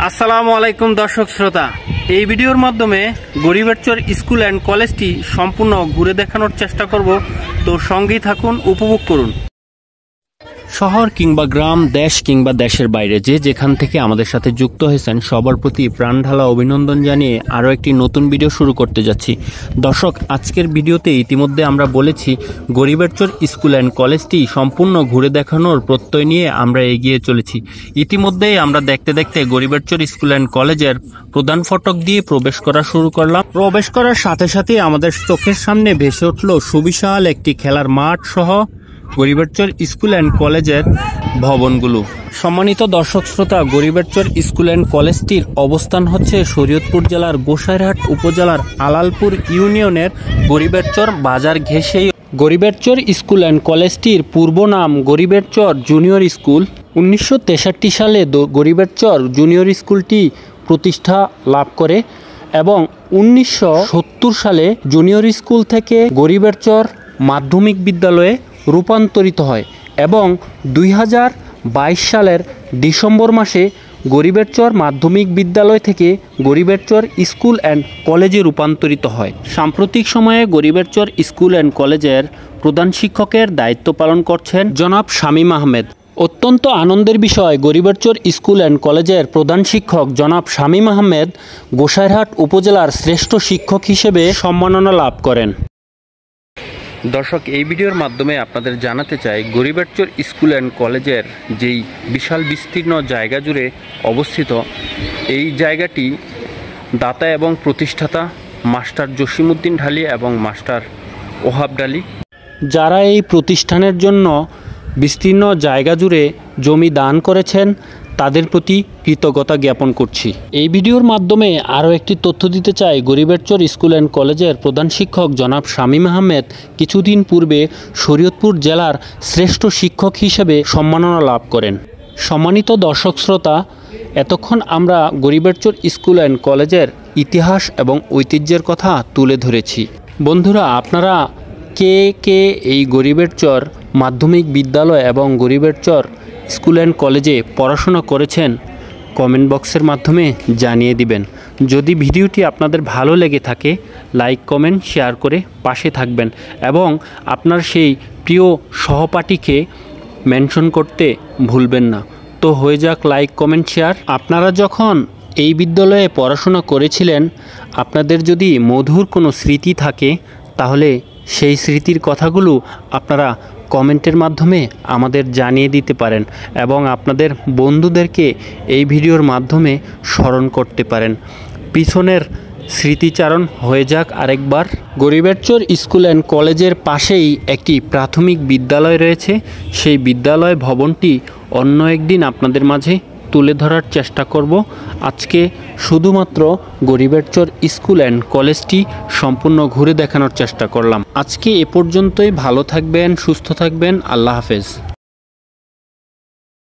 আসসালামু আলাইকুম দর্শক শ্রোতা, এই ভিডিওর মাধ্যমে গরিবেরচর স্কুল অ্যান্ড কলেজটি সম্পূর্ণ ঘুরে দেখানোর চেষ্টা করব। তো সঙ্গেই থাকুন, উপভোগ করুন। শহর কিংবা গ্রাম, দেশ কিংবা দেশের বাইরে যে যেখান থেকে আমাদের সাথে যুক্ত হয়েছেন সবার প্রতি প্রাণঢালা অভিনন্দন জানিয়ে আরও একটি নতুন ভিডিও শুরু করতে যাচ্ছি। দর্শক, আজকের ভিডিওতে ইতিমধ্যে আমরা বলেছি গরিবেরচর স্কুল অ্যান্ড কলেজটি সম্পূর্ণ ঘুরে দেখানোর প্রত্যয় নিয়ে আমরা এগিয়ে চলেছি। ইতিমধ্যেই আমরা দেখতে দেখতে গরিবেরচর স্কুল অ্যান্ড কলেজের প্রধান ফটক দিয়ে প্রবেশ করা শুরু করলাম। প্রবেশ করার সাথে সাথে আমাদের চোখের সামনে ভেসে উঠল সুবিশাল একটি খেলার মাঠ সহ গরিবেরচর স্কুল অ্যান্ড কলেজের ভবনগুলো। সম্মানিত দর্শক শ্রোতা, গরিবেরচর স্কুল অ্যান্ড কলেজটির অবস্থান হচ্ছে শরীয়তপুর জেলার গোসাইরহাট উপজেলার আলালপুর ইউনিয়নের গরিবেরচর বাজার ঘেঁষেই। গরিবেরচর স্কুল অ্যান্ড কলেজটির পূর্ব নাম গরিবেরচর জুনিয়র স্কুল। 1963 সালে গরিবেরচর জুনিয়র স্কুলটি প্রতিষ্ঠা লাভ করে এবং 1970 সালে জুনিয়র স্কুল থেকে গরিবেরচর মাধ্যমিক বিদ্যালয়ে রূপান্তরিত হয় এবং 2022 সালের ডিসেম্বর মাসে গরিবেরচর মাধ্যমিক বিদ্যালয় থেকে গরিবেরচর স্কুল অ্যান্ড কলেজে রূপান্তরিত হয়। সাম্প্রতিক সময়ে গরিবেরচর স্কুল অ্যান্ড কলেজের প্রধান শিক্ষকের দায়িত্ব পালন করছেন জনাব শামীম আহমেদ। অত্যন্ত আনন্দের বিষয়, গরিবেরচর স্কুল অ্যান্ড কলেজের প্রধান শিক্ষক জনাব শামীম আহমেদ গোসাইরহাট উপজেলার শ্রেষ্ঠ শিক্ষক হিসেবে সম্মাননা লাভ করেন। দর্শক, এই ভিডিওর মাধ্যমে আপনাদের জানাতে চাই গরিবেরচর স্কুল অ্যান্ড কলেজের যেই বিশাল বিস্তীর্ণ জায়গা জুড়ে অবস্থিত, এই জায়গাটি দাতা এবং প্রতিষ্ঠাতা মাস্টার জসিমউদ্দিন ঢালী এবং মাস্টার ওহাব ঢালী, যারা এই প্রতিষ্ঠানের জন্য বিস্তীর্ণ জায়গা জুড়ে জমি দান করেছেন, তাদের প্রতি কৃতজ্ঞতা জ্ঞাপন করছি। এই ভিডিওর মাধ্যমে আরও একটি তথ্য দিতে চাই, গরিবেরচর স্কুল অ্যান্ড কলেজের প্রধান শিক্ষক জনাব শামীম আহমেদ কিছুদিন পূর্বে শরীয়তপুর জেলার শ্রেষ্ঠ শিক্ষক হিসেবে সম্মাননা লাভ করেন। সম্মানিত দর্শক শ্রোতা, এতক্ষণ আমরা গরিবেরচর স্কুল অ্যান্ড কলেজের ইতিহাস এবং ঐতিহ্যের কথা তুলে ধরেছি। বন্ধুরা, আপনারা কে কে এই গরিবেরচর মাধ্যমিক বিদ্যালয় এবং গরিবেরচর স্কুল অ্যান্ড কলেজে পড়াশোনা করেছেন, কমেন্ট বক্সের মাধ্যমে জানিয়ে দিবেন। যদি ভিডিওটি আপনাদের ভালো লেগে থাকে, লাইক কমেন্ট শেয়ার করে পাশে থাকবেন এবং আপনার সেই প্রিয় সহপাঠীকে মেনশন করতে ভুলবেন না। তো হয়ে যাক লাইক কমেন্ট শেয়ার। আপনারা যখন এই বিদ্যালয়ে পড়াশোনা করেছিলেন, আপনাদের যদি মধুর কোনো স্মৃতি থাকে, তাহলে সেই স্মৃতির কথাগুলো আপনারা কমেন্টের মাধ্যমে আমাদের জানিয়ে দিতে পারেন এবং আপনাদের বন্ধুদেরকে এই ভিডিওর মাধ্যমে স্মরণ করতে পারেন। পিছনের স্মৃতিচারণ হয়ে যাক আরেকবার। গরিবেরচর স্কুল অ্যান্ড কলেজের পাশেই একটি প্রাথমিক বিদ্যালয় রয়েছে। সেই বিদ্যালয় ভবনটি অন্য একদিন আপনাদের মাঝে তুলে ধরার চেষ্টা করব। আজকে শুধুমাত্র গরিবেরচর স্কুল অ্যান্ড কলেজটি সম্পূর্ণ ঘুরে দেখানোর চেষ্টা করলাম। আজকে এ পর্যন্তই। ভালো থাকবেন, সুস্থ থাকবেন। আল্লাহ হাফেজ।